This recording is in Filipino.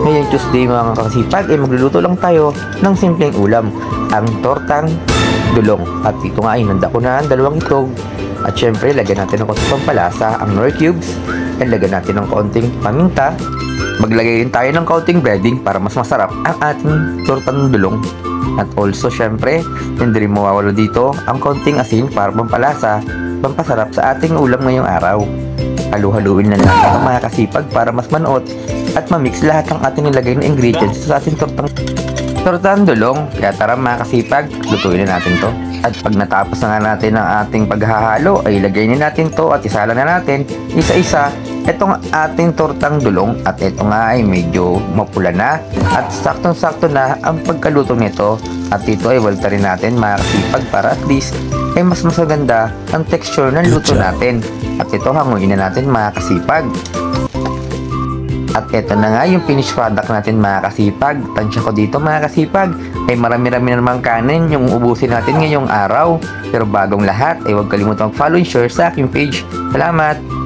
Ngayong Tuesday mga kasipag ay magluluto lang tayo ng simpleng ulam, ang tortang dulong. At ito nga ay nanda ko na ang dalawang itlog. At syempre lagyan natin ng konting pampalasa ang nor cubes. At lagyan natin ng konting paminta. Maglagay rin tayo ng konting breading para mas masarap ang ating tortang dulong. At also syempre hindi rin mawawala dito ang konting asin para pampasarap sa ating ulam ngayong araw. Halu-haluin na lang ito mga kasipag para mas manuot at mamix lahat ng ating nilagay na ingredients sa ating tortang dulong. Kaya tara mga kasipag, lutuin na natin to. At pag natapos na nga natin ang ating paghahalo ay ilagay na natin to at isala na natin isa-isa itong ating tortang dulong. At ito nga ay medyo mapula na at saktong-sakto na ang pagkaluto nito. At ito ay walta rin natin mga kasipag para at least ay mas maganda ang texture ng luto natin. At ito hanguin na natin mga kasipag. At eto na nga yung finished product natin mga kasipag. Tansya ko dito mga kasipag ay marami-rami na namang kanin yung ubusin natin ngayong araw. Pero bagong lahat ay huwag kalimutang follow and share sa aking page. Salamat!